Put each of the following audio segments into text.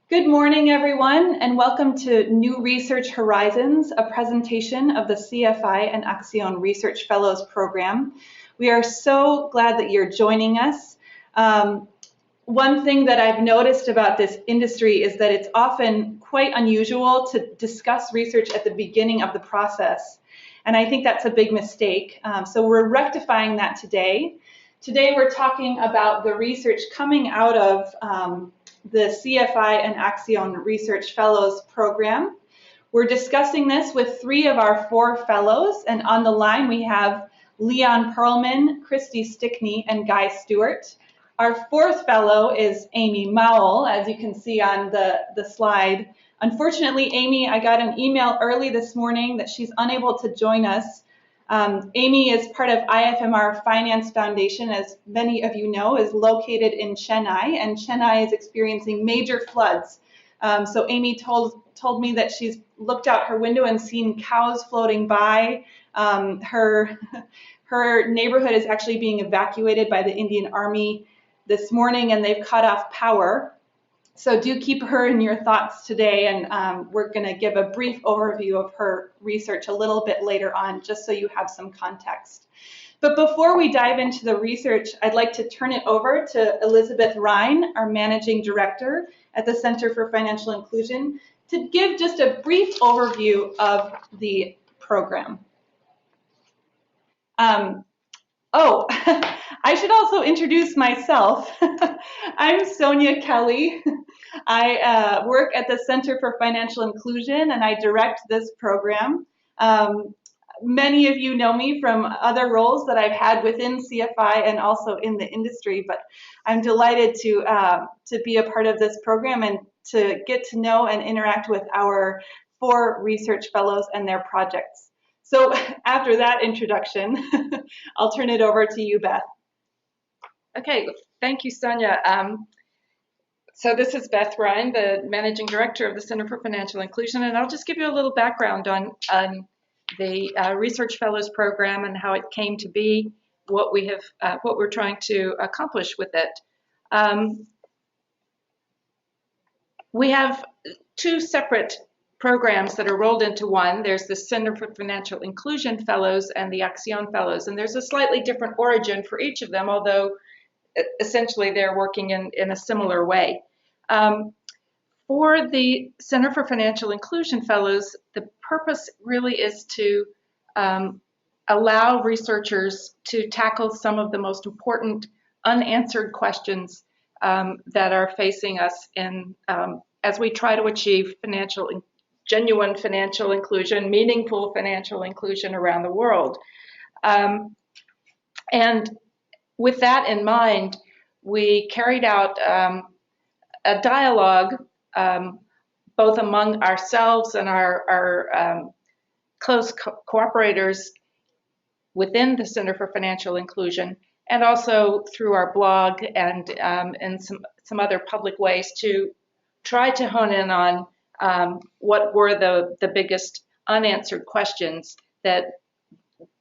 Good morning, everyone, and welcome to New Research Horizons, a presentation of the CFI and Accion Research Fellows Program. We are so glad that you're joining us. One thing that I've noticed about this industry is that it's often quite unusual to discuss research at the beginning of the process, and I think that's a big mistake. So we're rectifying that today. Today we're talking about the research coming out of the CFI and Accion Research Fellows Program. We're discussing this with 3 of our 4 fellows, and on the line we have Leon Perlman, Christy Stickney, and Guy Stuart. Our 4th fellow is Amy Mowell, as you can see on the slide. Unfortunately, Amy, I got an email early this morning that she's unable to join us. Amy is part of IFMR Finance Foundation, as many of you know, is located in Chennai, and Chennai is experiencing major floods. So Amy told me that she's looked out her window and seen cows floating by. Her neighborhood is actually being evacuated by the Indian Army this morning, and they've cut off power. So do keep her in your thoughts today, and we're going to give a brief overview of her research a little bit later on, just so you have some context. But before we dive into the research, I'd like to turn it over to Elizabeth Ryan, our Managing Director at the Center for Financial Inclusion, to give just a brief overview of the program. Oh, I should also introduce myself. I'm Sonia Kelly. I work at the Center for Financial Inclusion, and I direct this program. Many of you know me from other roles that I've had within CFI and also in the industry, but I'm delighted to be a part of this program and to get to know and interact with our 4 research fellows and their projects. So after that introduction, I'll turn it over to you, Beth. Okay, thank you, Sonia. So this is Beth Ryan, the Managing Director of the Center for Financial Inclusion, and I'll just give you a little background on the Research Fellows Program and how it came to be, what we're trying to accomplish with it. We have 2 separate programs that are rolled into one. There's the Center for Financial Inclusion Fellows and the Accion Fellows, and there's a slightly different origin for each of them, although essentially they're working in a similar way. For the Center for Financial Inclusion Fellows, the purpose really is to allow researchers to tackle some of the most important unanswered questions that are facing us as we try to achieve genuine financial inclusion, meaningful financial inclusion around the world. And with that in mind, we carried out a dialogue both among ourselves and our close cooperators within the Center for Financial Inclusion, and also through our blog and some other public ways to try to hone in on what were the biggest unanswered questions that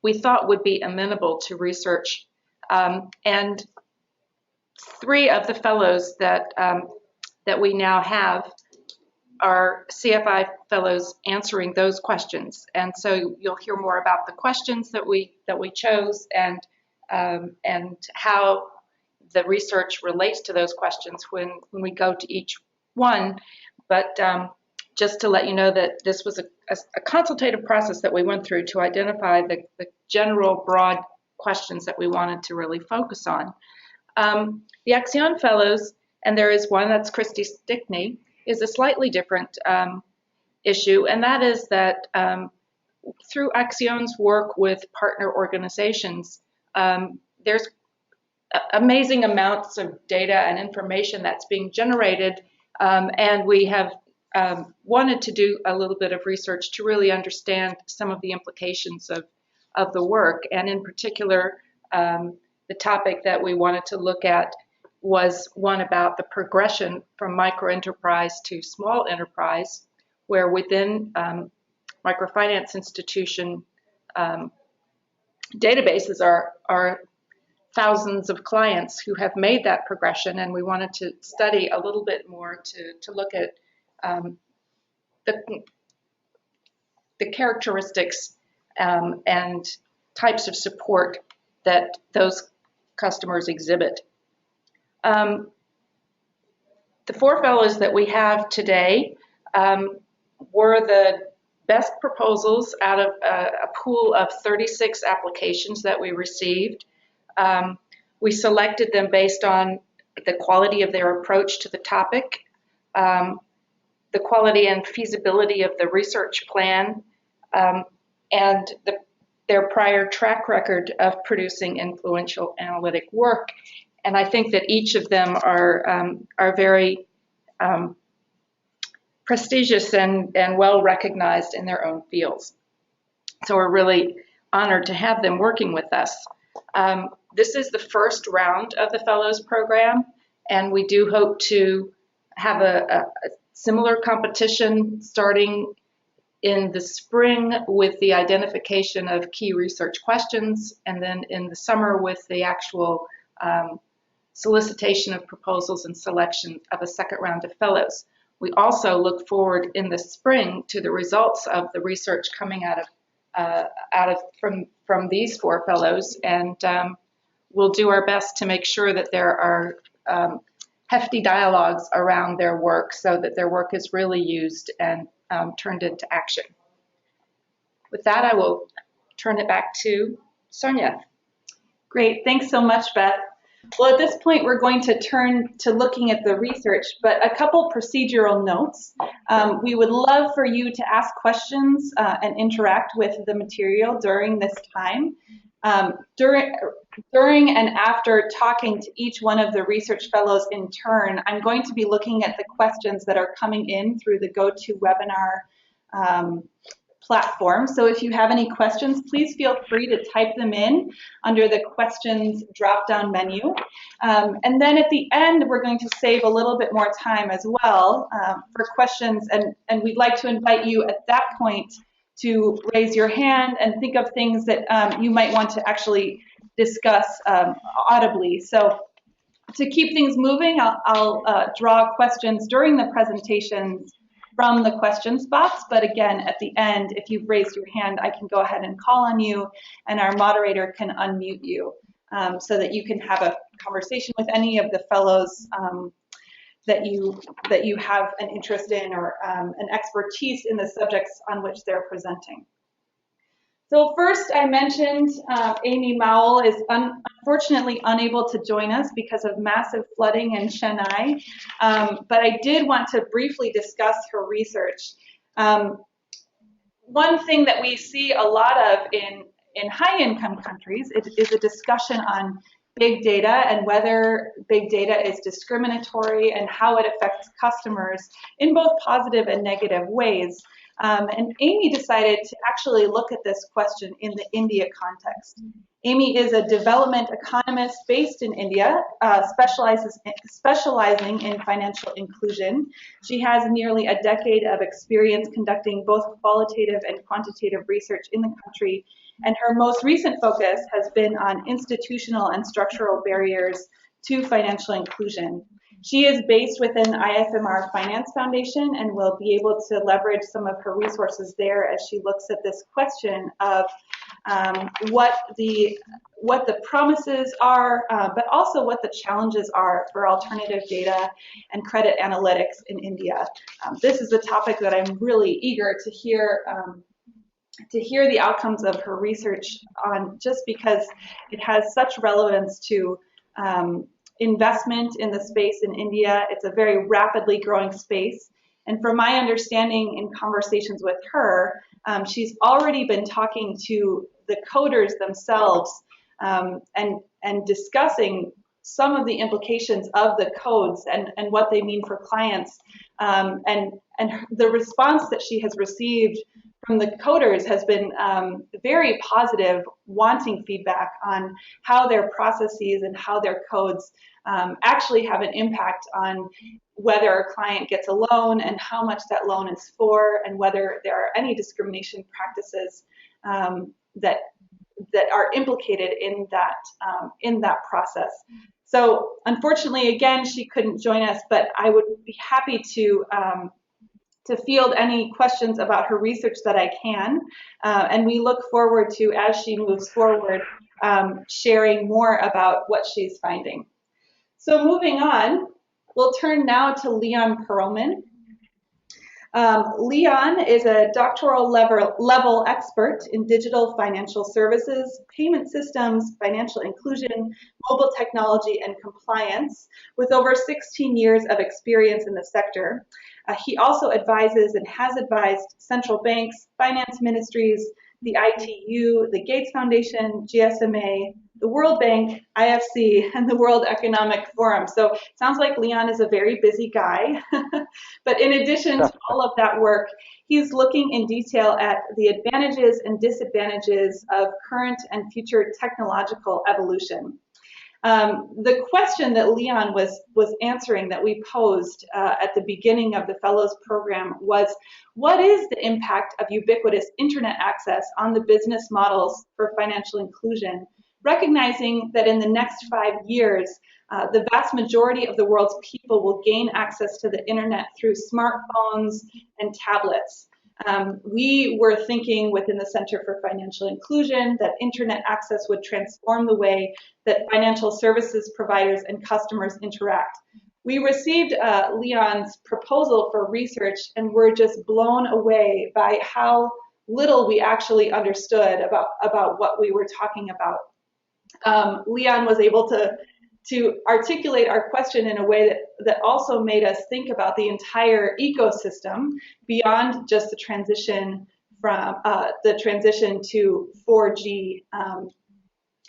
we thought would be amenable to research. And 3 of the fellows that we now have are CFI fellows answering those questions. And so you'll hear more about the questions that we chose and how the research relates to those questions when we go to each one. But just to let you know that this was a consultative process that we went through to identify the general broad questions that we wanted to really focus on. The Accion Fellows, and there is one, that's Christy Stickney, is a slightly different issue, and that is that through Accion's work with partner organizations, there's amazing amounts of data and information that's being generated, and we have wanted to do a little bit of research to really understand some of the implications of the work, and in particular, the topic that we wanted to look at was one about the progression from microenterprise to small enterprise, where within microfinance institution databases are thousands of clients who have made that progression, and we wanted to study a little bit more to look at the characteristics and types of support that those customers exhibit. The 4 fellows that we have today were the best proposals out of a pool of 36 applications that we received. We selected them based on the quality of their approach to the topic, the quality and feasibility of the research plan, and their prior track record of producing influential analytic work. And I think that each of them are very prestigious and well recognized in their own fields. So we're really honored to have them working with us. This is the first round of the Fellows Program, and we do hope to have a similar competition starting in the spring with the identification of key research questions, and then in the summer with the actual solicitation of proposals and selection of a second round of fellows. We also look forward in the spring to the results of the research coming from these 4 fellows, and we'll do our best to make sure that there are hefty dialogues around their work so that their work is really used and turned into action. With that, I will turn it back to Sonia. Great, thanks so much, Beth. Well, at this point, we're going to turn to looking at the research, but a couple procedural notes. We would love for you to ask questions and interact with the material during this time. During and after talking to each one of the research fellows in turn, I'm going to be looking at the questions that are coming in through the GoToWebinar platform. So if you have any questions, please feel free to type them in under the questions drop-down menu. And then at the end, we're going to save a little bit more time as well for questions, and we'd like to invite you at that point to raise your hand and think of things that you might want to actually discuss audibly. So to keep things moving, I'll draw questions during the presentations from the questions box, but again, at the end, if you've raised your hand, I can go ahead and call on you, and our moderator can unmute you so that you can have a conversation with any of the fellows that you have an interest in or an expertise in the subjects on which they're presenting. So first, I mentioned Amy Mowell is unfortunately unable to join us because of massive flooding in Chennai, but I did want to briefly discuss her research. One thing that we see a lot of in high-income countries is a discussion on big data and whether big data is discriminatory and how it affects customers in both positive and negative ways. And Amy decided to actually look at this question in the India context. Amy is a development economist based in India, specializing in financial inclusion. She has nearly a decade of experience conducting both qualitative and quantitative research in the country, and her most recent focus has been on institutional and structural barriers to financial inclusion. She is based within IFMR Finance Foundation and will be able to leverage some of her resources there as she looks at this question of what the promises are, but also what the challenges are for alternative data and credit analytics in India. This is a topic that I'm really eager to hear the outcomes of her research on, just because it has such relevance to investment in the space in India. It's a very rapidly growing space. And from my understanding in conversations with her, she's already been talking to the coders themselves and discussing some of the implications of the codes and what they mean for clients. And the response that she has received from the coders has been very positive, wanting feedback on how their processes and how their codes actually have an impact on whether a client gets a loan and how much that loan is for, and whether there are any discrimination practices that that are implicated in that process. So unfortunately, again, she couldn't join us, but I would be happy to field any questions about her research that I can. And we look forward to, as she moves forward, sharing more about what she's finding. So moving on, we'll turn now to Leon Perlman. Leon is a doctoral level expert in digital financial services, payment systems, financial inclusion, mobile technology, and compliance, with over 16 years of experience in the sector. He also advises and has advised central banks, finance ministries, the ITU, the Gates Foundation, GSMA, the World Bank, IFC, and the World Economic Forum. So it sounds like Leon is a very busy guy. But in addition to all of that work, he's looking in detail at the advantages and disadvantages of current and future technological evolution. The question that Leon was answering that we posed at the beginning of the Fellows Program was, what is the impact of ubiquitous internet access on the business models for financial inclusion, recognizing that in the next 5 years, the vast majority of the world's people will gain access to the internet through smartphones and tablets. We were thinking within the Center for Financial Inclusion that internet access would transform the way that financial services providers and customers interact. We received Leon's proposal for research and were just blown away by how little we actually understood about what we were talking about. Leon was able to articulate our question in a way that also made us think about the entire ecosystem beyond just the transition to 4G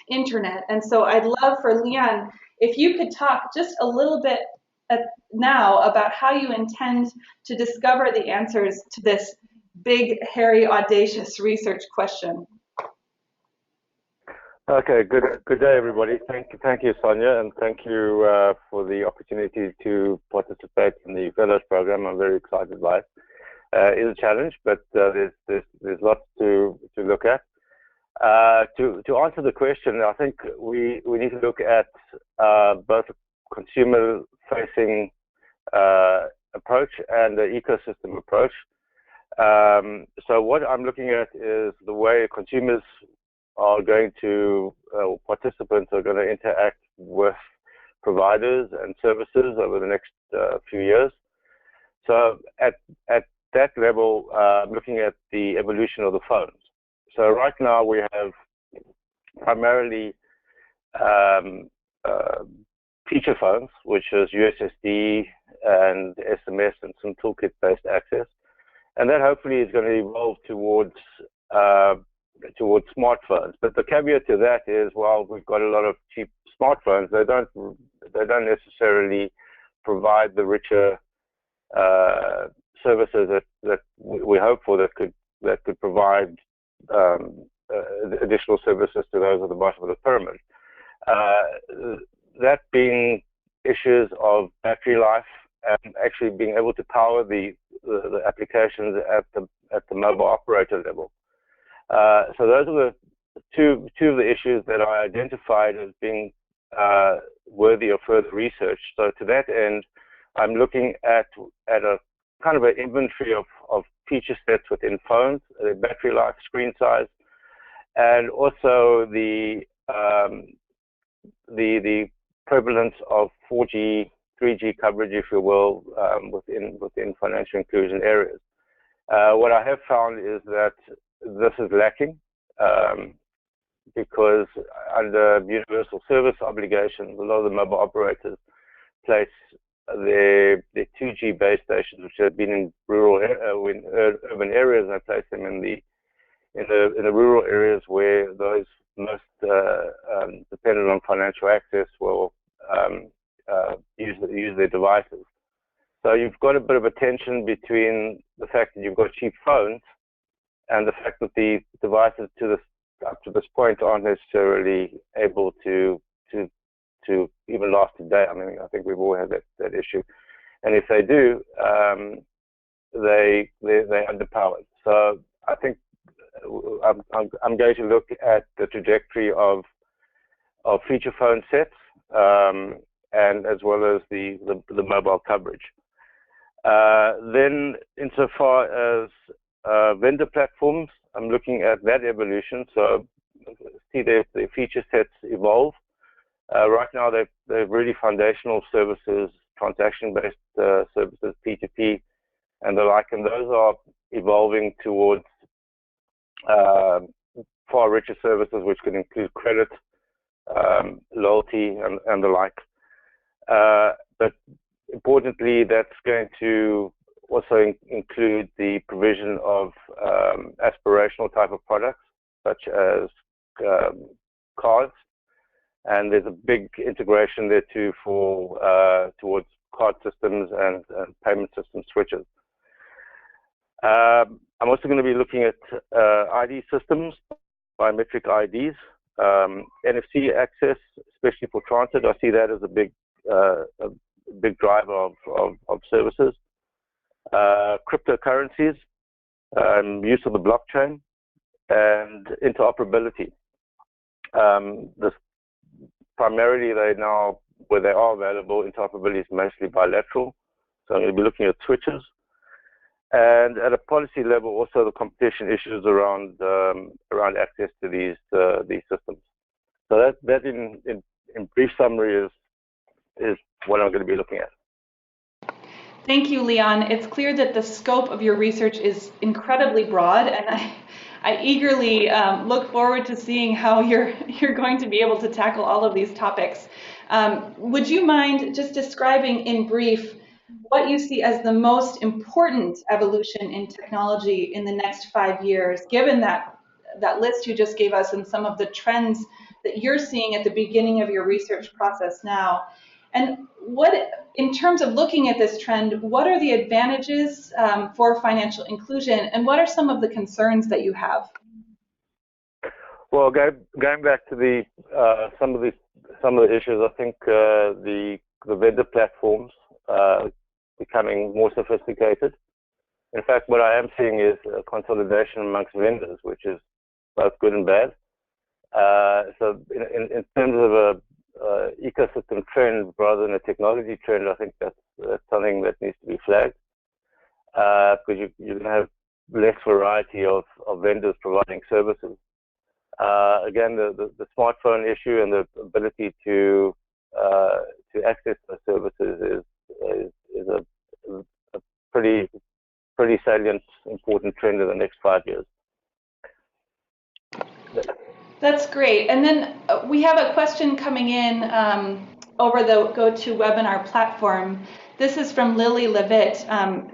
internet. And so I'd love for Leon, if you could talk just a little bit now about how you intend to discover the answers to this big, hairy, audacious research question. Okay, good day, everybody. Thank you, Sonia, and thank you for the opportunity to participate in the Fellows Program. I'm very excited by it. It's a challenge, but there's lots to look at. To answer the question, I think we need to look at both a consumer-facing approach and the ecosystem approach. So what I'm looking at is the way consumers are going to, participants are going to interact with providers and services over the next few years. So at that level, looking at the evolution of the phones. So right now we have primarily feature phones, which is USSD and SMS and some toolkit-based access. And that hopefully is going to evolve towards smartphones. But the caveat to that is, while we've got a lot of cheap smartphones, they don't necessarily provide the richer services that we hope for, that could provide additional services to those at the bottom of the pyramid. That being issues of battery life and actually being able to power the applications at the mobile operator level. So those are the two of the issues that I identified as being worthy of further research. So to that end, I'm looking at a kind of an inventory of feature sets within phones, the battery life, screen size, and also the prevalence of 4G, 3G coverage, if you will, within financial inclusion areas. What I have found is that this is lacking because under universal service obligations, a lot of the mobile operators place their 2G base stations, which have been in urban areas, and I place them in the rural areas where those most dependent on financial access will use their devices. So you've got a bit of a tension between the fact that you've got cheap phones and the fact that the devices up to this point aren't necessarily able to even last a day. I mean, I think we've all had that issue, and if they do, they're underpowered. So I think I'm going to look at the trajectory of feature phone sets, and as well as the mobile coverage. Then, insofar as vendor platforms, I'm looking at that evolution. So, see the feature sets evolve. Right now, they're really foundational services, transaction-based services, P2P, and the like, and those are evolving towards far richer services, which can include credit, loyalty, and the like. But importantly, that's going to also include the provision of aspirational type of products, such as cards. And there's a big integration there too towards card systems and payment system switches. I'm also going to be looking at ID systems, biometric IDs, NFC access, especially for transit. I see that as a big driver of services. Cryptocurrencies, use of the blockchain, and interoperability. Primarily, where they are available, interoperability is mostly bilateral. So I'm going to be looking at switches. And at a policy level, also the competition issues around access to these systems. So that in brief summary is what I'm going to be looking at. Thank you, Leon. It's clear that the scope of your research is incredibly broad, and I eagerly look forward to seeing how you're going to be able to tackle all of these topics. Would you mind just describing in brief what you see as the most important evolution in technology in the next 5 years, given that list you just gave us and some of the trends that you're seeing at the beginning of your research process now? And what, in terms of looking at this trend, what are the advantages for financial inclusion, and what are some of the concerns that you have? Well, going back to some of the issues, I think the vendor platforms becoming more sophisticated. In fact, what I am seeing is a consolidation amongst vendors, which is both good and bad. So in terms of a ecosystem trend rather than a technology trend, I think that's something that needs to be flagged, because you're going to have less variety of vendors providing services. Again, the smartphone issue and the ability to access those services is a pretty salient, important trend in the next 5 years. That's great. And then we have a question coming in over the GoToWebinar platform. This is from Lily Levitt.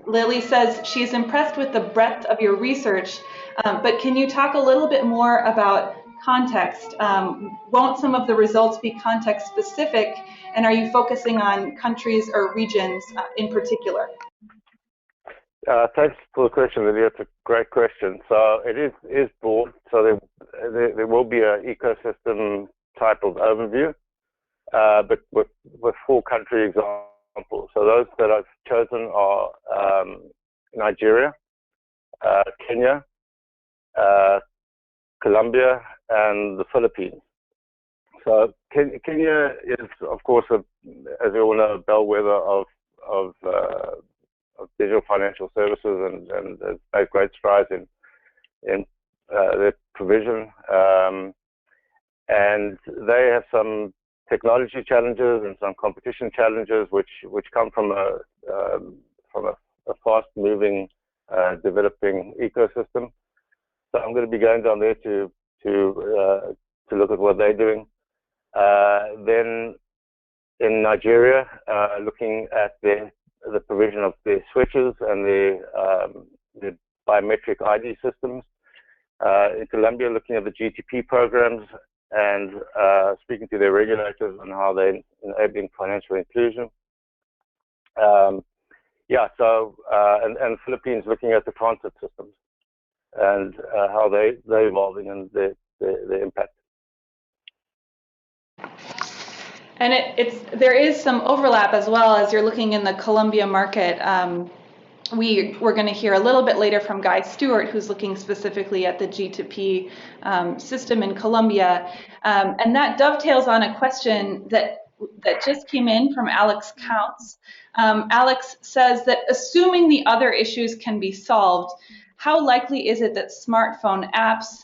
Lily says she's impressed with the breadth of your research, but can you talk a little bit more about context? Won't some of the results be context specific, and are you focusing on countries or regions in particular? Thanks for the question, Lily. It's a great question. So it is broad. So there will be an ecosystem type of overview, but with 4 country examples. So those that I've chosen are Nigeria, Kenya, Colombia, and the Philippines. So Kenya is, of course, as you all know, a bellwether of digital financial services, and has made great strides in their provision. And they have some technology challenges and some competition challenges, which come from a fast-moving, developing ecosystem. So I'm going to be going down there to look at what they're doing. Then in Nigeria, looking at the provision of the switches and the biometric ID systems. In Colombia, looking at the GTP programs and speaking to their regulators on how they're enabling financial inclusion. And Philippines, looking at the transit systems and how they're evolving and the impact. And there is some overlap as well as you're looking in the Colombia market. we're going to hear a little bit later from Guy Stuart, who's looking specifically at the G2P system in Colombia. And that dovetails on a question that just came in from Alex Counts. Alex says that assuming the other issues can be solved, how likely is it that smartphone apps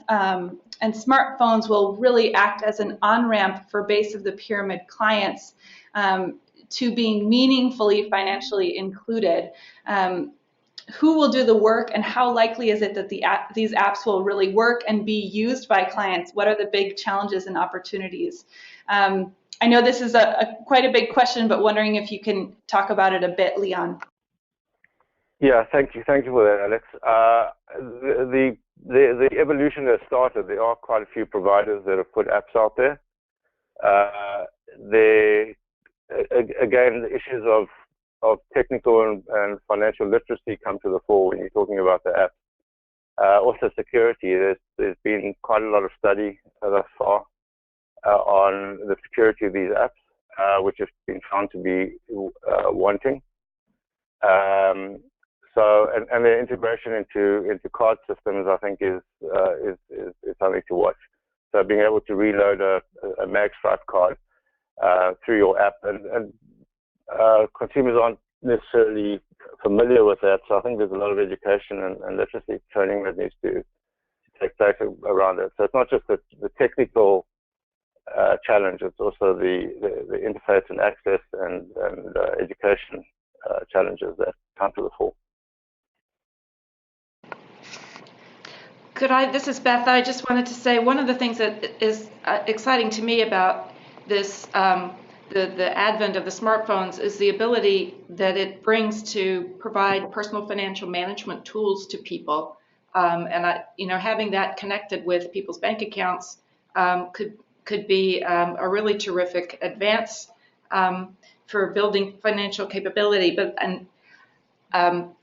and smartphones will really act as an on-ramp for base of the pyramid clients to being meaningfully financially included? Who will do the work, and how likely is it that these apps will really work and be used by clients? What are the big challenges and opportunities? I know this is quite a big question, but wondering if you can talk about it a bit, Leon. Yeah, thank you for that, Alex. The evolution has started. There are quite a few providers that have put apps out there. Again, the issues of technical and financial literacy come to the fore when you're talking about the app. Also security, there's been quite a lot of study thus far on the security of these apps, which have been found to be wanting. So the integration into card systems, I think, is something to watch. So being able to reload a MagStripe card through your app, and consumers aren't necessarily familiar with that. So I think there's a lot of education and literacy training that needs to take place around it. So it's not just the technical challenge; it's also the interface and access and education challenges that come to the fore. This is Beth. I just wanted to say one of the things that is exciting to me about this, the advent of the smartphones, is the ability that it brings to provide personal financial management tools to people. And having that connected with people's bank accounts could be a really terrific advance for building financial capability.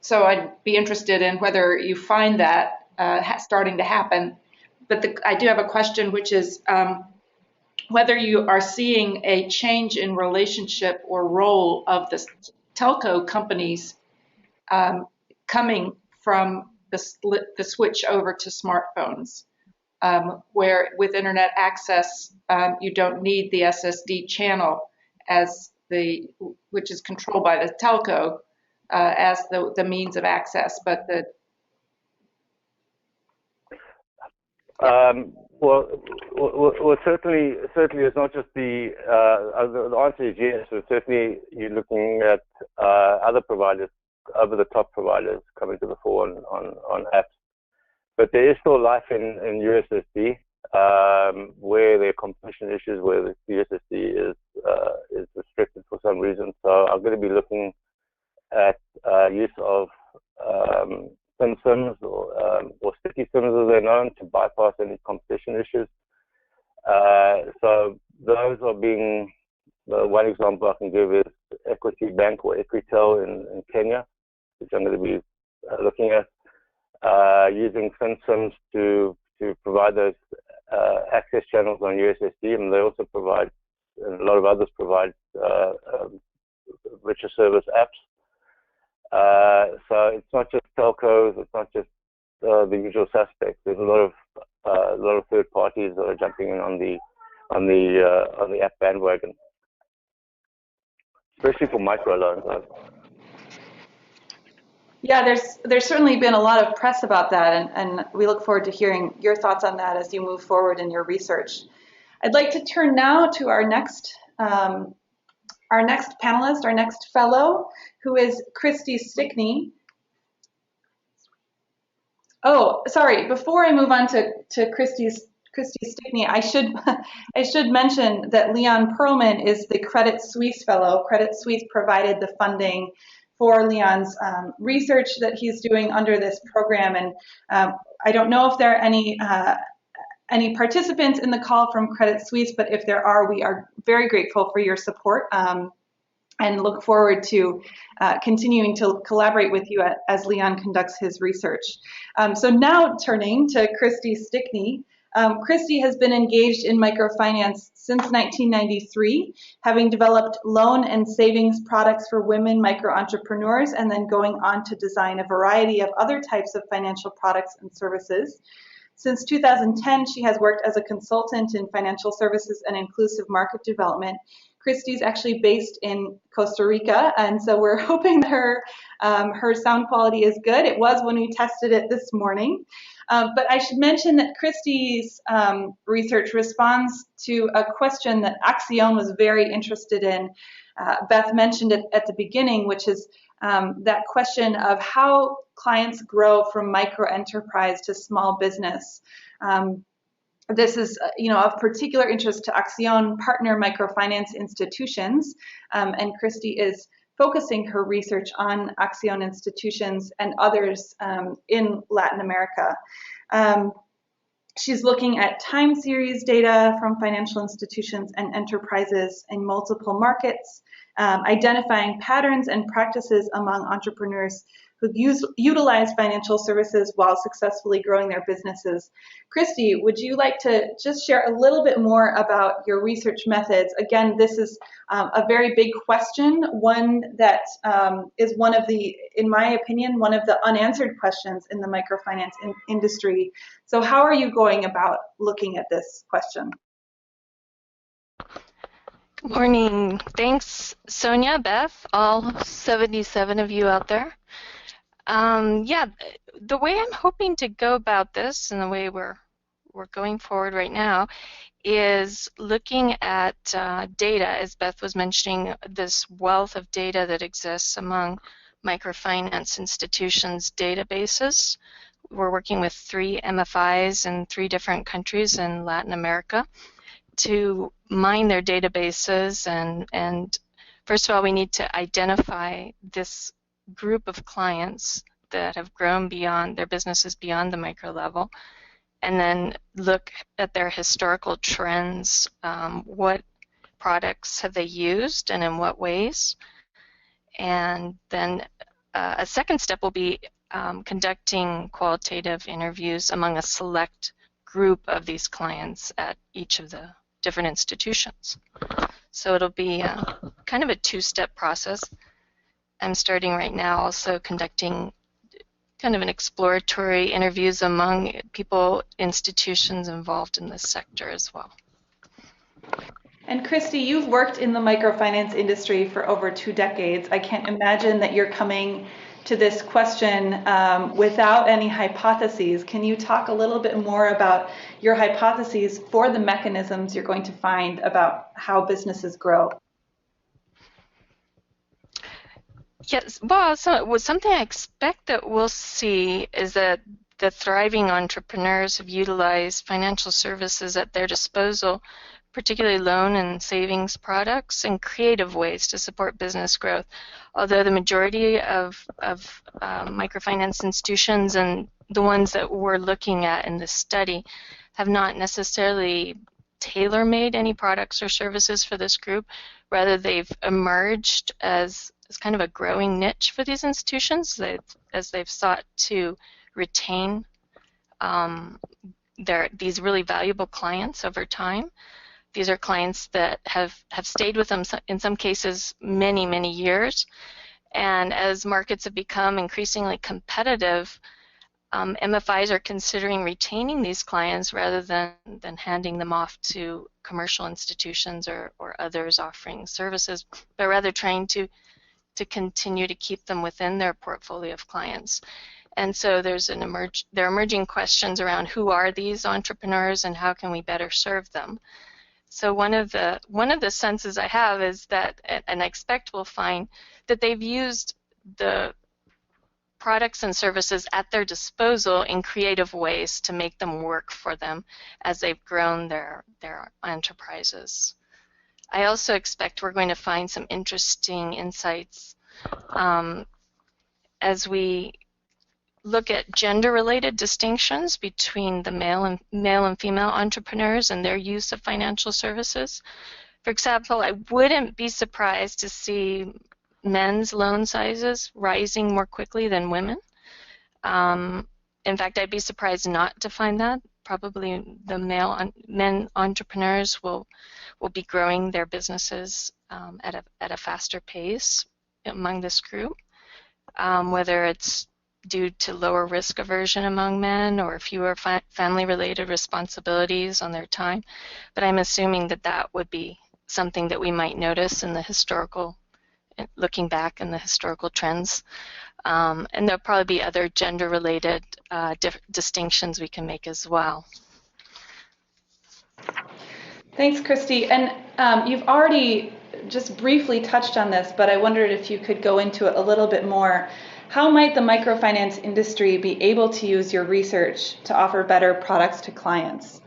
So I'd be interested in whether you find that starting to happen. But I do have a question, which is whether you are seeing a change in relationship or role of the telco companies coming from the switch over to smartphones, where with internet access, you don't need the SSD channel which is controlled by the telco as the means of access, but well, certainly it's not just the answer is yes. So certainly you're looking at other providers, over-the-top providers coming to the fore on apps. But there is still life in USSD where there are competition issues, where the USSD is restricted for some reason. So I'm going to be looking at use of thin SIMs or sticky SIMs, as they're known, to bypass any competition issues. So those are being, one example I can give is Equity Bank or Equitel in Kenya, which I'm going to be looking at, using thin SIMs to provide those access channels on USSD, and they also provide, and a lot of others provide, richer service apps. So it's not just telcos, it's not just the usual suspects. There's a lot of third parties that are jumping in on the app bandwagon, especially for microloans. Yeah, there's certainly been a lot of press about that, and we look forward to hearing your thoughts on that as you move forward in your research. I'd like to turn now to our next panelist, our next fellow, who is Christy Stickney. Oh, sorry. Before I move on to Christy Stickney, I should mention that Leon Perlman is the Credit Suisse fellow. Credit Suisse provided the funding for Leon's research that he's doing under this program, and I don't know if there are any participants in the call from Credit Suisse, but if there are, we are very grateful for your support and look forward to continuing to collaborate with you as Leon conducts his research. So now turning to Christy Stickney, Christy has been engaged in microfinance since 1993, having developed loan and savings products for women micro-entrepreneurs and then going on to design a variety of other types of financial products and services. Since 2010, she has worked as a consultant in financial services and inclusive market development. Christy's actually based in Costa Rica, and so we're hoping that her sound quality is good. It was when we tested it this morning. But I should mention that Christy's research responds to a question that Accion was very interested in. Beth mentioned it at the beginning, which is that question of how clients grow from micro enterprise to small business. This is, of particular interest to Accion partner microfinance institutions, and Christy is focusing her research on Accion institutions and others in Latin America. She's looking at time series data from financial institutions and enterprises in multiple markets, identifying patterns and practices among entrepreneurs who've utilized financial services while successfully growing their businesses. Christy, would you like to just share a little bit more about your research methods? Again, this is a very big question, one that is one of the, in my opinion, one of the unanswered questions in the microfinance industry. So how are you going about looking at this question? Good morning. Thanks, Sonia, Beth, all 77 of you out there. Yeah, the way I'm hoping to go about this and the way we're going forward right now is looking at data, as Beth was mentioning, this wealth of data that exists among microfinance institutions' databases. We're working with 3 MFIs in 3 different countries in Latin America to mine their databases, and first of all, we need to identify this group of clients that have grown beyond their businesses beyond the micro level, and then look at their historical trends. What products have they used and in what ways? And then a second step will be conducting qualitative interviews among a select group of these clients at each of the different institutions. So it'll be kind of a 2-step process. I'm starting right now also conducting kind of an exploratory interviews among people, institutions involved in this sector as well. And Christy, you've worked in the microfinance industry for over 2 decades. I can't imagine that you're coming to this question without any hypotheses. Can you talk a little bit more about your hypotheses for the mechanisms you're going to find about how businesses grow? Yes, well, something I expect that we'll see is that the thriving entrepreneurs have utilized financial services at their disposal, particularly loan and savings products, in creative ways to support business growth. Although the majority of microfinance institutions and the ones that we're looking at in this study have not necessarily tailor-made any products or services for this group. Rather, they've emerged as kind of a growing niche for these institutions as they've sought to retain these really valuable clients over time. These are clients that have stayed with them in some cases many, many years. And as markets have become increasingly competitive, MFIs are considering retaining these clients rather than handing them off to commercial institutions or others offering services, but rather trying to continue to keep them within their portfolio of clients. And so there are emerging questions around who are these entrepreneurs and how can we better serve them. So one of the senses I have is that, and I expect we'll find, that they've used the products and services at their disposal in creative ways to make them work for them as they've grown their enterprises. I also expect we're going to find some interesting insights as we look at gender-related distinctions between the male and female entrepreneurs and their use of financial services. For example, I wouldn't be surprised to see men's loan sizes rising more quickly than women. In fact, I'd be surprised not to find that. probably the men entrepreneurs will be growing their businesses at a faster pace among this group, whether it's due to lower risk aversion among men or fewer family-related responsibilities on their time. But I'm assuming that that would be something that we might notice in the historical, looking back in the historical trends. And there'll probably be other gender-related distinctions we can make as well. Thanks, Christy. And you've already just briefly touched on this, but I wondered if you could go into it a little bit more. How might the microfinance industry be able to use your research to offer better products to clients?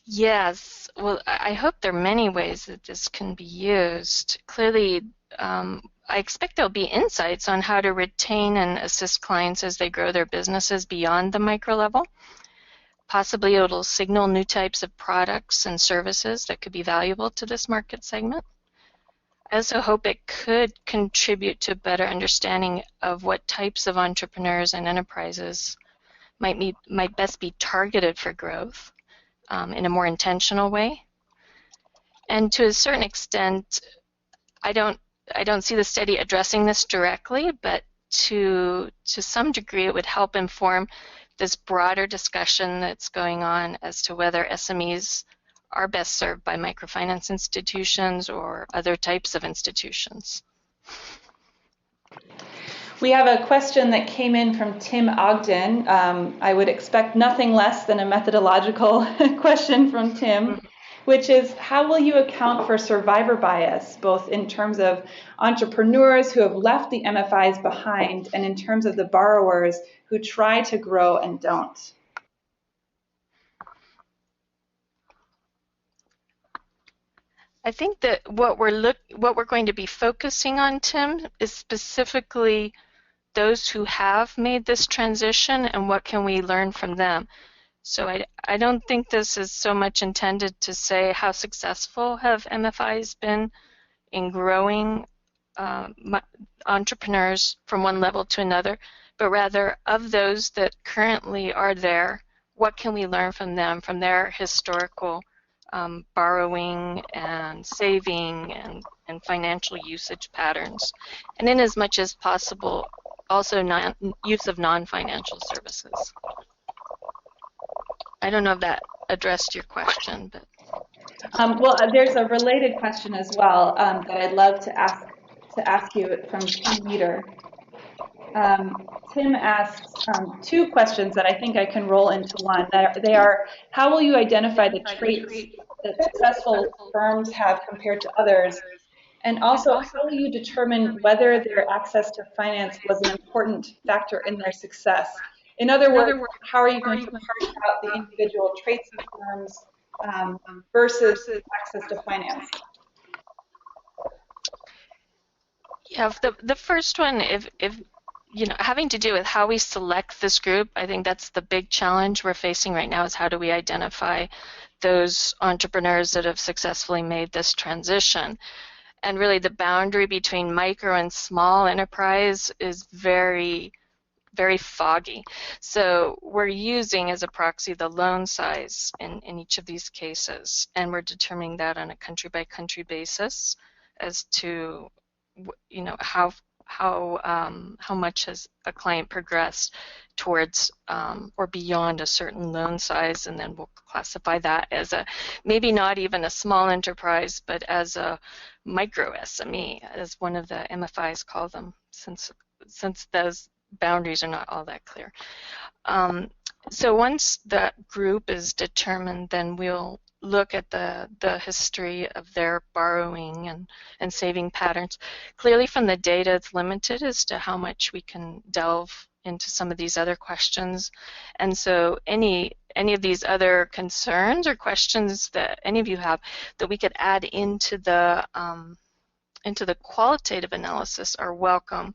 Yes, well, I hope there are many ways that this can be used. Clearly, I expect there'll be insights on how to retain and assist clients as they grow their businesses beyond the micro level. Possibly it'll signal new types of products and services that could be valuable to this market segment. I also hope it could contribute to a better understanding of what types of entrepreneurs and enterprises might best be targeted for growth in a more intentional way. And to a certain extent, I don't see the study addressing this directly, but to some degree it would help inform this broader discussion that's going on as to whether SMEs are best served by microfinance institutions or other types of institutions. We have a question that came in from Tim Ogden. I would expect nothing less than a methodological question from Tim, which is, how will you account for survivor bias, both in terms of entrepreneurs who have left the MFIs behind and in terms of the borrowers who try to grow and don't? I think that what we're going to be focusing on, Tim, is specifically those who have made this transition and what can we learn from them. So I don't think this is so much intended to say how successful have MFIs been in growing entrepreneurs from one level to another, but rather of those that currently are there, what can we learn from them, from their historical borrowing and saving and financial usage patterns, and in as much as possible also use of non-financial services. I don't know if that addressed your question, but well, there's a related question as well that I'd love to ask you from Tim Meter. Tim asks two questions that I think I can roll into one. They are, how will you identify the traits that successful firms have compared to others? And also, how will you determine whether their access to finance was an important factor in their success? In other words, how are you going to parse out the individual traits of firms versus access to finance? Yeah, the first one, if you know, having to do with how we select this group, I think that's the big challenge we're facing right now, is how do we identify those entrepreneurs that have successfully made this transition. And really the boundary between micro and small enterprise is very, very foggy. So we're using as a proxy the loan size in each of these cases, and we're determining that on a country-by-country basis as to, you know, how much has a client progressed towards or beyond a certain loan size, and then we'll classify that as a, maybe not even a small enterprise, but as a micro SME, as one of the MFIs call them, since those boundaries are not all that clear. So once that group is determined, then we'll look at the history of their borrowing and saving patterns. Clearly from the data, it's limited as to how much we can delve into some of these other questions. And so any of these other concerns or questions that any of you have that we could add into the qualitative analysis are welcome,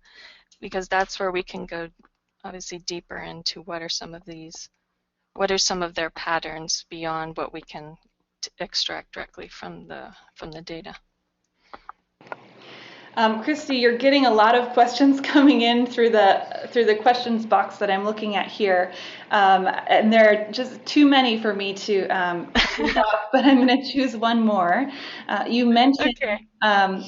because that's where we can go obviously deeper into what are some of their patterns beyond what we can extract directly from the data. Christy, you're getting a lot of questions coming in through the questions box that I'm looking at here, and there are just too many for me to read off, but I'm going to choose one more. You mentioned Okay.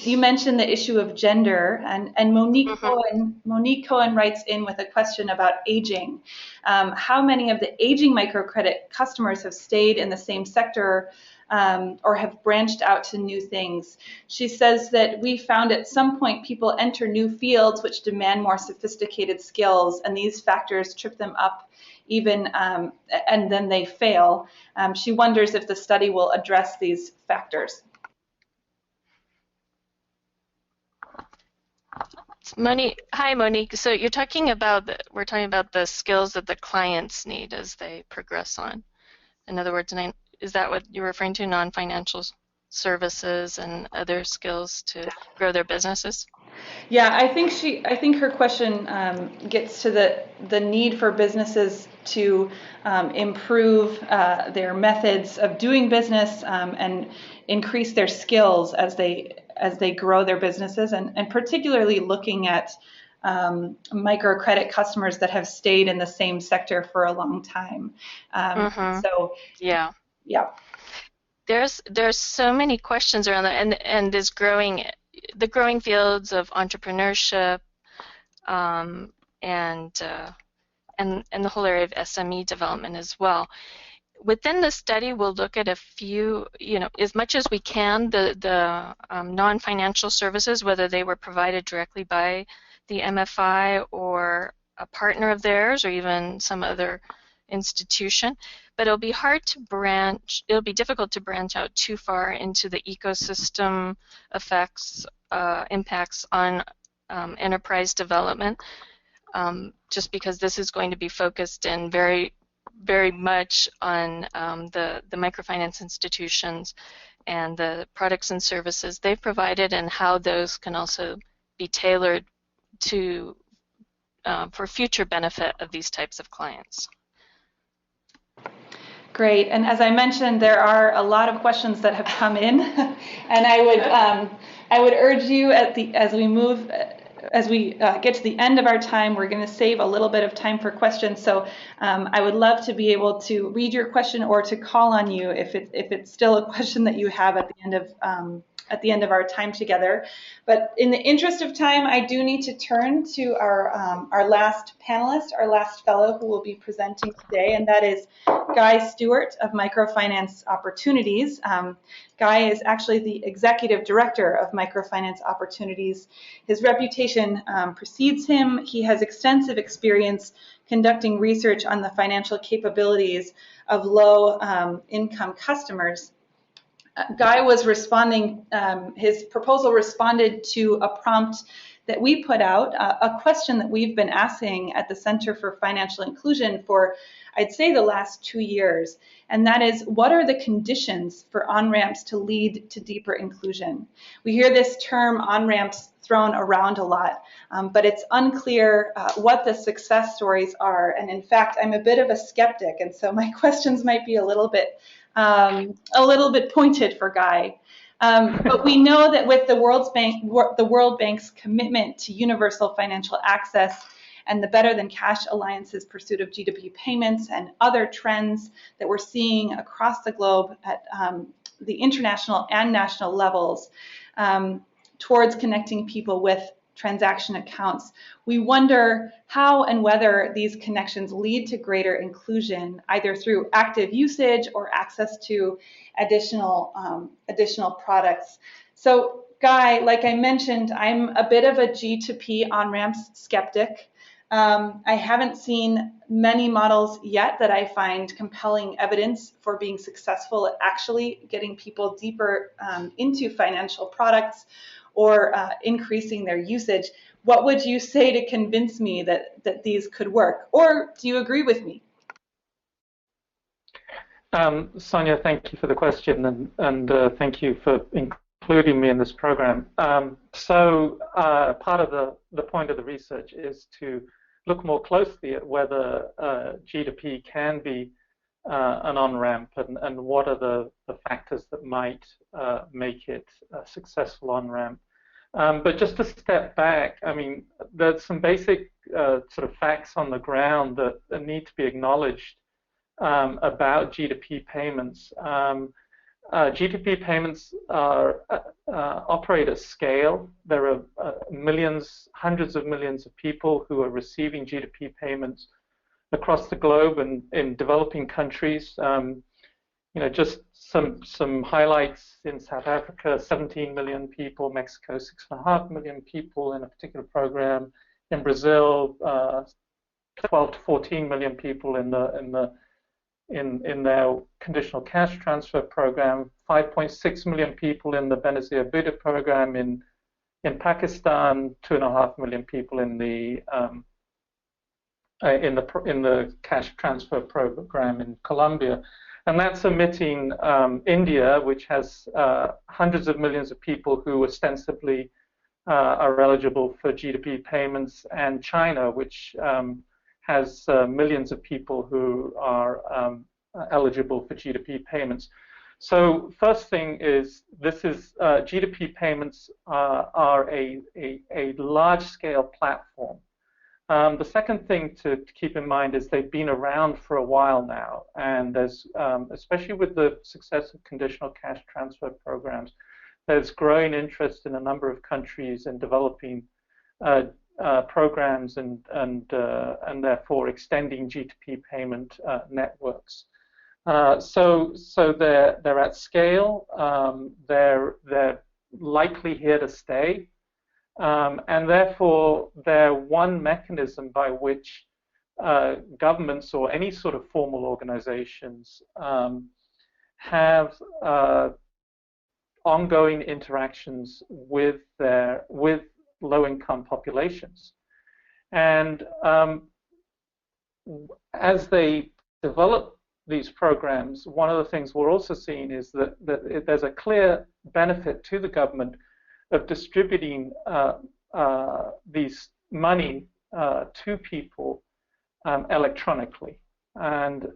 you mentioned the issue of gender, and Monique Cohen writes in with a question about aging. How many of the aging microcredit customers have stayed in the same sector or have branched out to new things? She says that we found at some point people enter new fields which demand more sophisticated skills, and these factors trip them up even, and then they fail. She wonders if the study will address these factors. Hi, Monique. So you're talking about we're talking about the skills that the clients need as they progress on. In other words, is that what you're referring to, non-financial services and other skills to grow their businesses? Yeah, I think her question gets to the need for businesses to improve their methods of doing business and increase their skills as they grow their businesses, and particularly looking at microcredit customers that have stayed in the same sector for a long time. So yeah. There's so many questions around that, and this the growing fields of entrepreneurship, and the whole area of SME development as well. Within the study, we'll look at a few, as much as we can, the non-financial services, whether they were provided directly by the MFI or a partner of theirs or even some other institution. But it'll be difficult to branch out too far into the ecosystem effects, impacts on enterprise development, just because this is going to be focused in very, very much on the microfinance institutions and the products and services they've provided, and how those can also be tailored to for future benefit of these types of clients. Great, and as I mentioned, there are a lot of questions that have come in, and I would urge you as we get to the end of our time, we're going to save a little bit of time for questions. So I would love to be able to read your question or to call on you if it's still a question that you have at the end of our time together. But in the interest of time, I do need to turn to our last panelist, our last fellow who will be presenting today, and that is Guy Stuart of Microfinance Opportunities. Guy is actually the executive director of Microfinance Opportunities. His reputation precedes him. He has extensive experience conducting research on the financial capabilities of low-income customers. Guy was responding, his proposal responded to a prompt that we put out, a question that we've been asking at the Center for Financial Inclusion for, I'd say, the last 2 years. And that is, what are the conditions for on-ramps to lead to deeper inclusion? We hear this term on-ramps thrown around a lot, but it's unclear what the success stories are. And in fact, I'm a bit of a skeptic, and so my questions might be a little bit pointed for Guy. But we know that with the World Bank's commitment to universal financial access and the Better Than Cash Alliance's pursuit of G2P payments and other trends that we're seeing across the globe at the international and national levels towards connecting people with transaction accounts, we wonder how and whether these connections lead to greater inclusion, either through active usage or access to additional products. So, Guy, like I mentioned, I'm a bit of a G2P on-ramps skeptic. I haven't seen many models yet that I find compelling evidence for being successful at actually getting people deeper into financial products or increasing their usage. What would you say to convince me that these could work? Or do you agree with me? Sonia, thank you for the question, and thank you for including me in this program. So part of the point of the research is to look more closely at whether G2P can be an on-ramp, and what are the factors that might make it a successful on-ramp. But just to step back, I mean, there's some basic sort of facts on the ground that need to be acknowledged about G2P payments. G2P payments operate at scale. There are millions, hundreds of millions of people who are receiving G2P payments across the globe and in developing countries. Just some highlights: in South Africa, 17 million people; Mexico, 6.5 million people in a particular program; in Brazil, 12 to 14 million people in their conditional cash transfer program; 5.6 million people in the Benazir Bhutta program; in Pakistan, 2.5 million people in the cash transfer program in Colombia. And that's omitting India, which has hundreds of millions of people who ostensibly are eligible for G2P payments, and China, which has millions of people who are eligible for G2P payments. So first thing is, G2P payments are a large-scale platform. The second thing to keep in mind is they've been around for a while now, and there's, especially with the success of conditional cash transfer programs, there's growing interest in a number of countries in developing programs and therefore extending G2P payment networks. So they're at scale. They're likely here to stay. And therefore, they're one mechanism by which governments or any sort of formal organizations have ongoing interactions with low-income populations. And as they develop these programs, one of the things we're also seeing is that there's a clear benefit to the government of distributing these money to people electronically. And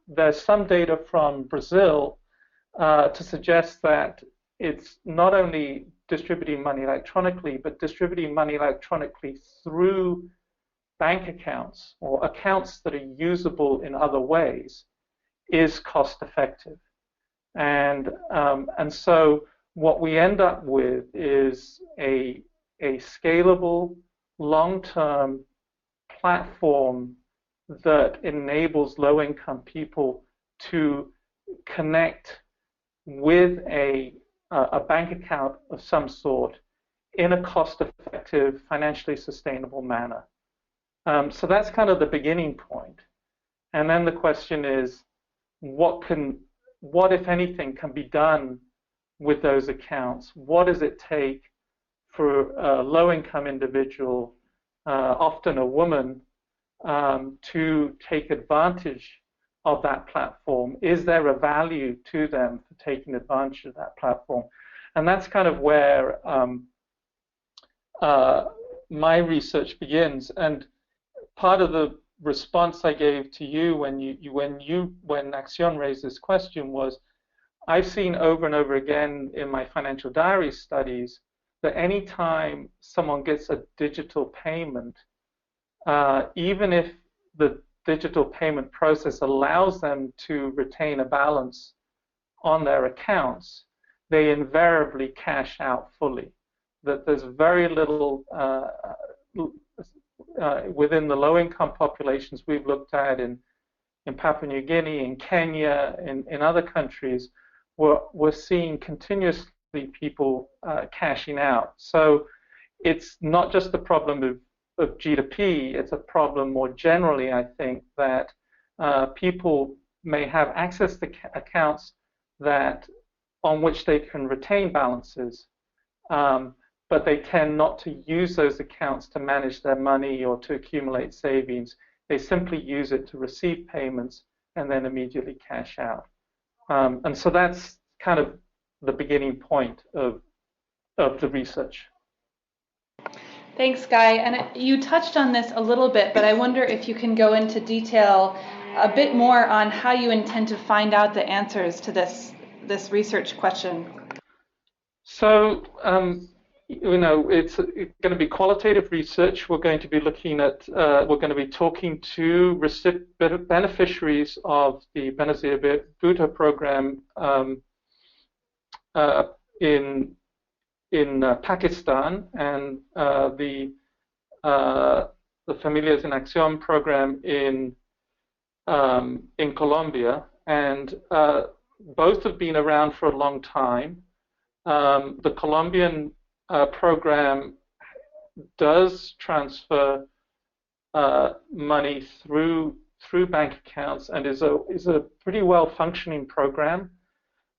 there's some data from Brazil to suggest that it's not only distributing money electronically, but distributing money electronically through bank accounts or accounts that are usable in other ways is cost effective. And so what we end up with is a scalable, long-term platform that enables low-income people to connect with a bank account of some sort in a cost-effective, financially sustainable manner. So that's kind of the beginning point. And then the question is, what, if anything, can be done with those accounts? What does it take for a low-income individual, often a woman, to take advantage of that platform? Is there a value to them for taking advantage of that platform? And that's kind of where my research begins. And part of the response I gave to you when Accion raised this question was, I've seen over and over again in my financial diary studies that any time someone gets a digital payment, even if the digital payment process allows them to retain a balance on their accounts, they invariably cash out fully. That there's very little within the low-income populations we've looked at in Papua New Guinea, in Kenya, in other countries, we're seeing continuously people cashing out. So it's not just the problem of G2P, it's a problem more generally, I think, that people may have access to accounts on which they can retain balances, but they tend not to use those accounts to manage their money or to accumulate savings. They simply use it to receive payments and then immediately cash out. And so that's kind of the beginning point of the research. Thanks, Guy. And you touched on this a little bit, but I wonder if you can go into detail a bit more on how you intend to find out the answers to this research question. So, it's going to be qualitative research. We're going to be looking at, we're going to be talking to beneficiaries of the Benazir Bhutto program in Pakistan, and the Familias in Accion program in Colombia, and both have been around for a long time. The Colombian program does transfer money through bank accounts and is a pretty well functioning program.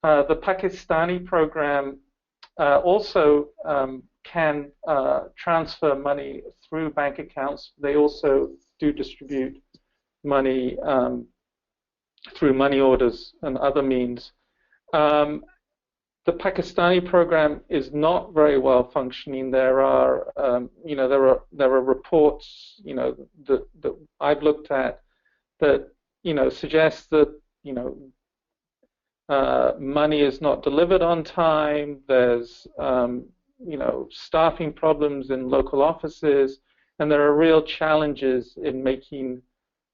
The Pakistani program also can transfer money through bank accounts. They also do distribute money through money orders and other means. The Pakistani program is not very well functioning. There are, there are reports, that I've looked at that, suggest that, money is not delivered on time. There's, staffing problems in local offices, and there are real challenges in making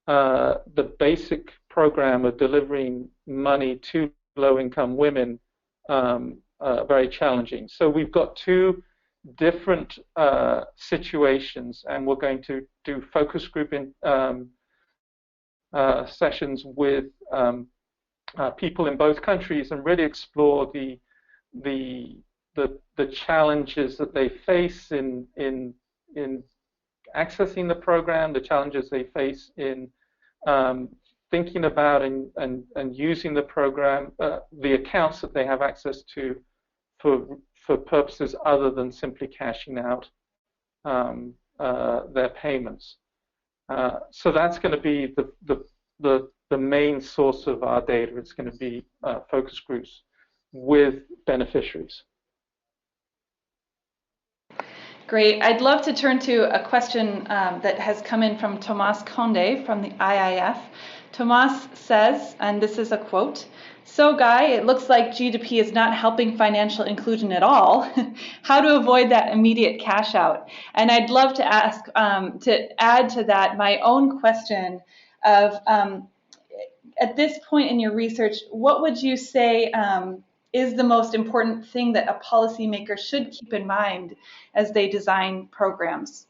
the basic program of delivering money to low-income women very challenging. So we've got two different situations, and we're going to do focus group sessions with people in both countries and really explore the challenges that they face in accessing the program, the challenges they face in thinking about and using the program, the accounts that they have access to for purposes other than simply cashing out their payments. So that's going to be the main source of our data. It's going to be focus groups with beneficiaries. Great. I'd love to turn to a question that has come in from Tomas Conde from the IIF. Tomas says, and this is a quote, "So Guy, it looks like G2P is not helping financial inclusion at all. How to avoid that immediate cash out?" And I'd love to ask, to add to that my own question of, at this point in your research, what would you say is the most important thing that a policymaker should keep in mind as they design programs?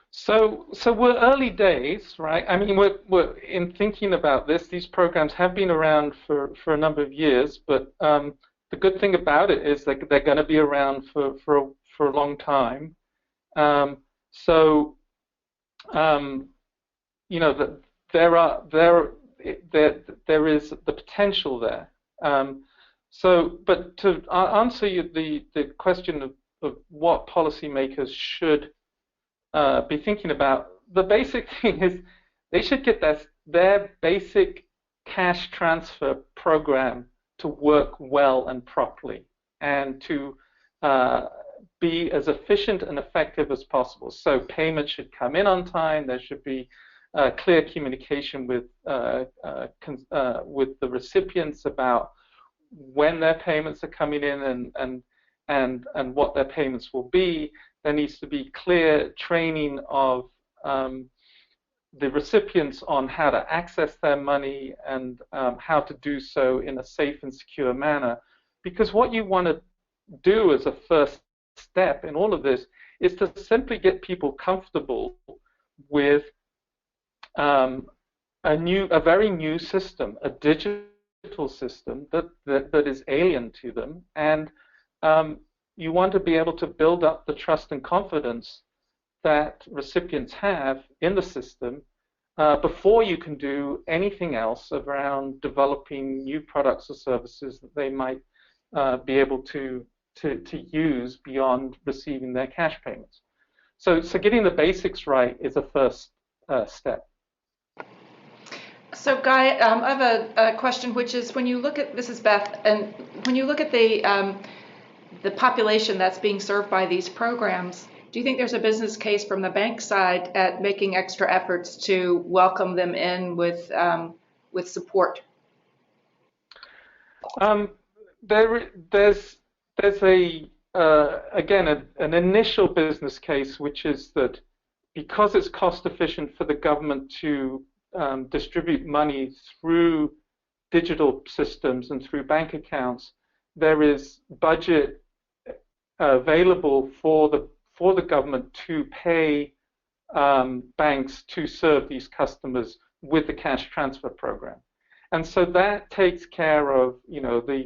So we're early days, right? I mean, we're in thinking about this. These programs have been around for a number of years, but the good thing about it is that they're going to be around for a long time. There is the potential there. But to answer you the question of what policymakers should be thinking about, the basic thing is they should get their basic cash transfer program to work well and properly, and to be as efficient and effective as possible. So payments should come in on time. There should be clear communication with the recipients about when their payments are coming in and what their payments will be. There needs to be clear training of the recipients on how to access their money and how to do so in a safe and secure manner. Because what you want to do as a first step in all of this is to simply get people comfortable with a very new system, a digital system that is alien to them, and you want to be able to build up the trust and confidence that recipients have in the system before you can do anything else around developing new products or services that they might be able to use beyond receiving their cash payments. So getting the basics right is a first step. So Guy, I have a question, which is, when you look at, this is Beth, and when you look at the population that's being served by these programs, do you think there's a business case from the bank side at making extra efforts to welcome them in with support? There's a again, an initial business case, which is that because it's cost efficient for the government to distribute money through digital systems and through bank accounts, there is budget available for the government to pay banks to serve these customers with the cash transfer program, and so that takes care of the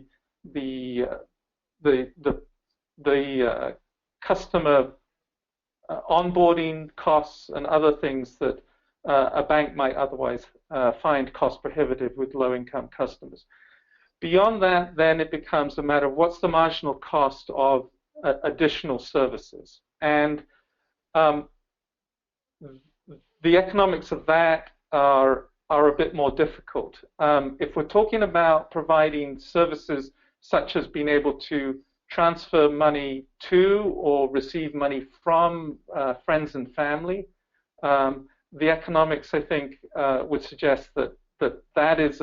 customer onboarding costs and other things that a bank might otherwise find cost prohibitive with low-income customers. Beyond that, then it becomes a matter of what's the marginal cost of additional services, and the economics of that are a bit more difficult. If we're talking about providing services such as being able to transfer money to or receive money from friends and family, the economics, I think, would suggest that is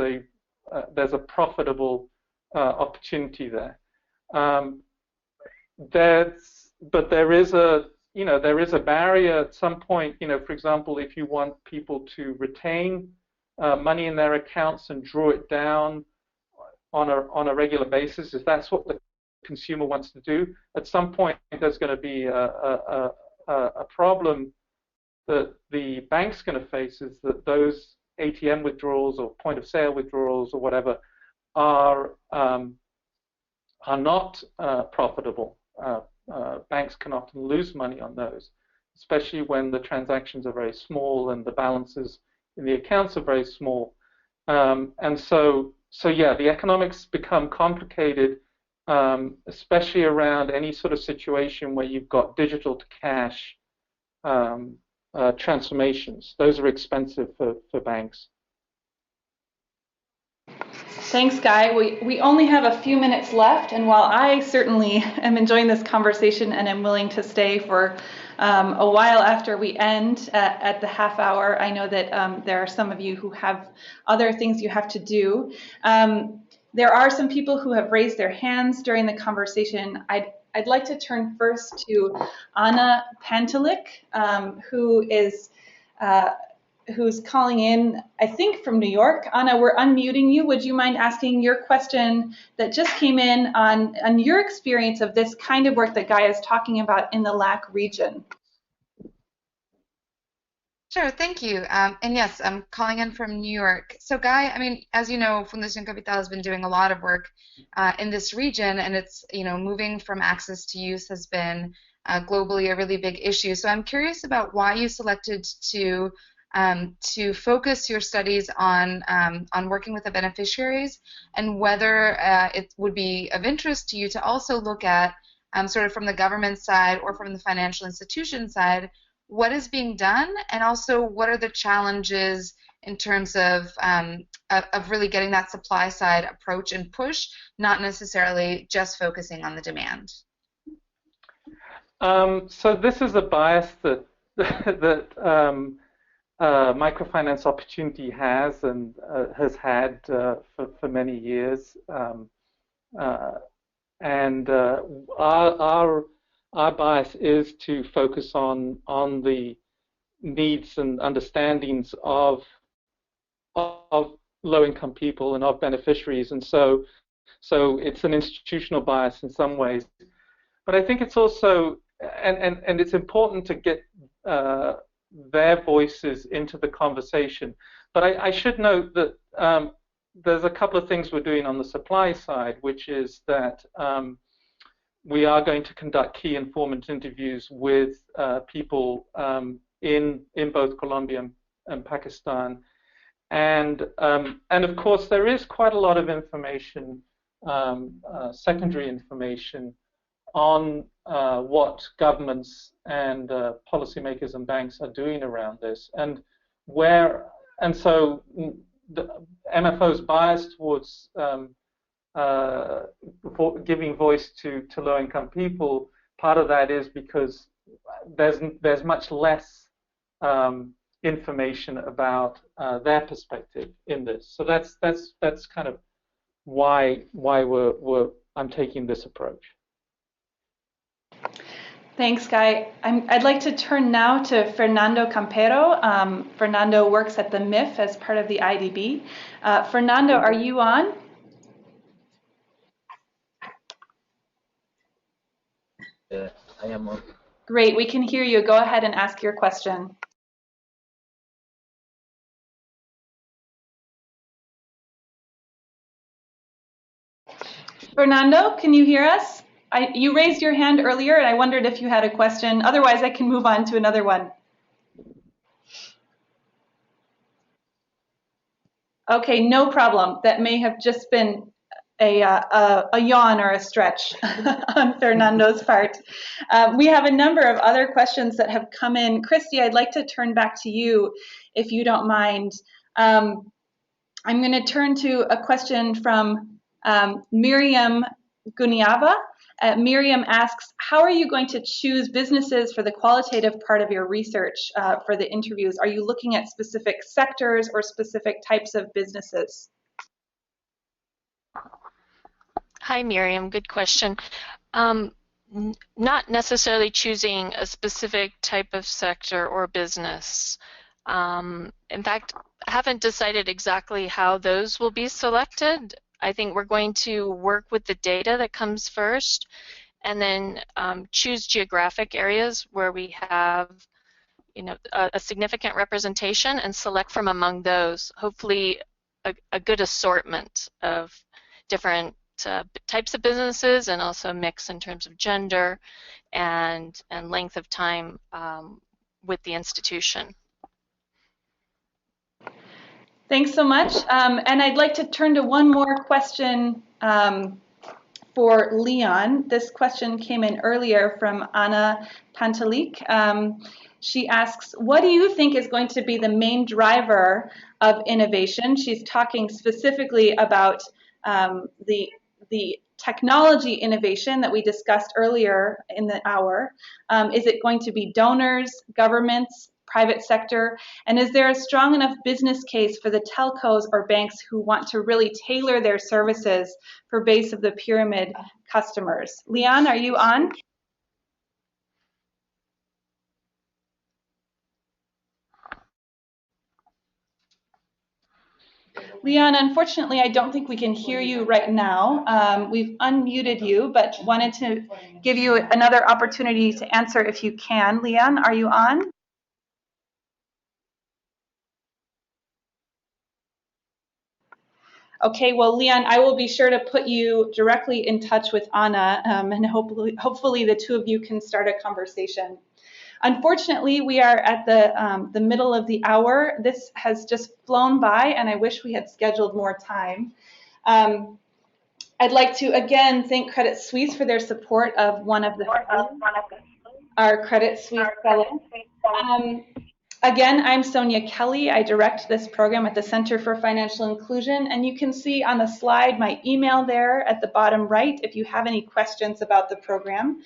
there's a profitable opportunity there. But there is a barrier at some point. For example, if you want people to retain money in their accounts and draw it down on a regular basis, if that's what the consumer wants to do, at some point there's going to be a problem that the bank's going to face, is that those ATM withdrawals or point of sale withdrawals or whatever are not profitable. Banks can often lose money on those, especially when the transactions are very small and the balances in the accounts are very small. And so yeah, the economics become complicated, especially around any sort of situation where you've got digital to cash transformations. Those are expensive for banks. Thanks, Guy. We only have a few minutes left, and while I certainly am enjoying this conversation and am willing to stay for a while after we end at the half hour, I know that there are some of you who have other things you have to do. There are some people who have raised their hands during the conversation. I'd like to turn first to Anna Pantelic, who's calling in, I think, from New York. Anna, we're unmuting you. Would you mind asking your question that just came in on your experience of this kind of work that Guy is talking about in the LAC region? Sure, thank you. And yes, I'm calling in from New York. So Guy, I mean, as you know, Fundación Capital has been doing a lot of work in this region, and it's, moving from access to use has been globally a really big issue. So I'm curious about why you selected to focus your studies on working with the beneficiaries, and whether it would be of interest to you to also look at, sort of from the government side or from the financial institution side, what is being done, and also what are the challenges in terms of really getting that supply side approach and push, not necessarily just focusing on the demand. So this is a bias that microfinance opportunity has and has had for many years, and our bias is to focus on the needs and understandings of low-income people and of beneficiaries, and so it's an institutional bias in some ways. But I think it's also and it's important to get their voices into the conversation. But I should note that there's a couple of things we're doing on the supply side, which is that we are going to conduct key informant interviews with people in both Colombia and Pakistan, and of course there is quite a lot of information, secondary information, on what governments and policymakers and banks are doing around this, and so the MFO's bias towards giving voice to low-income people. Part of that is because there's much less information about their perspective in this. So that's kind of why I'm taking this approach. Thanks, Guy. I'd like to turn now to Fernando Campero. Fernando works at the MIF as part of the IDB. Fernando, are you on? I am on. Great, we can hear you. Go ahead and ask your question. Fernando, can you hear us? You raised your hand earlier, and I wondered if you had a question. Otherwise, I can move on to another one. Okay, no problem. That may have just been a yawn or a stretch on Fernando's part. We have a number of other questions that have come in. Christy, I'd like to turn back to you, if you don't mind. I'm going to turn to a question from Miriam Guniava. Miriam asks, how are you going to choose businesses for the qualitative part of your research for the interviews? Are you looking at specific sectors or specific types of businesses? Hi, Miriam. Good question. Not necessarily choosing a specific type of sector or business. In fact, I haven't decided exactly how those will be selected. I think we're going to work with the data that comes first and then choose geographic areas where we have a significant representation and select from among those, hopefully a good assortment of different types of businesses and also mix in terms of gender and length of time with the institution. Thanks so much. And I'd like to turn to one more question for Leon. This question came in earlier from Anna Pantalik. She asks, what do you think is going to be the main driver of innovation? She's talking specifically about the technology innovation that we discussed earlier in the hour. Is it going to be donors, governments, private sector? And is there a strong enough business case for the telcos or banks who want to really tailor their services for base of the pyramid customers? Leon, are you on? Leon, unfortunately, I don't think we can hear you right now. We've unmuted you, but wanted to give you another opportunity to answer if you can. Leon, are you on? Okay, well, Leon, I will be sure to put you directly in touch with Anna, and hopefully the two of you can start a conversation. Unfortunately, we are at the middle of the hour. This has just flown by, and I wish we had scheduled more time. I'd like to again thank Credit Suisse for their support of one of the our Credit Suisse fellows. Again, I'm Sonia Kelly. I direct this program at the Center for Financial Inclusion, and you can see on the slide my email there at the bottom right if you have any questions about the program.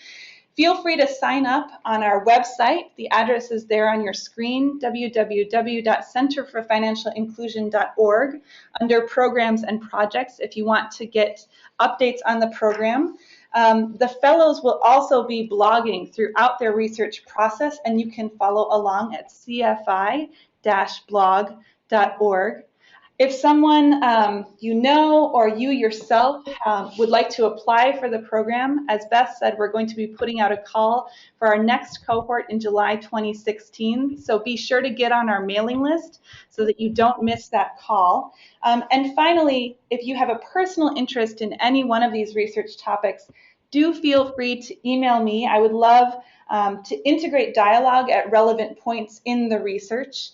Feel free to sign up on our website. The address is there on your screen, www.centerforfinancialinclusion.org, under Programs and Projects, if you want to get updates on the program. The fellows will also be blogging throughout their research process, and you can follow along at cfi-blog.org. If someone you know or you yourself would like to apply for the program, as Beth said, we're going to be putting out a call for our next cohort in July 2016. So be sure to get on our mailing list so that you don't miss that call. And finally, if you have a personal interest in any one of these research topics, do feel free to email me. I would love to integrate dialogue at relevant points in the research.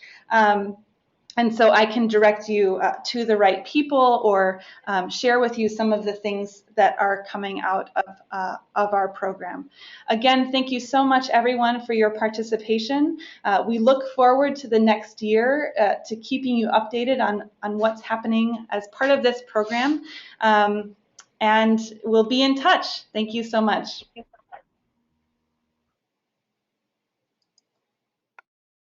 And so I can direct you to the right people or share with you some of the things that are coming out of our program. Again, thank you so much, everyone, for your participation. We look forward to the next year to keeping you updated on what's happening as part of this program. And we'll be in touch. Thank you so much.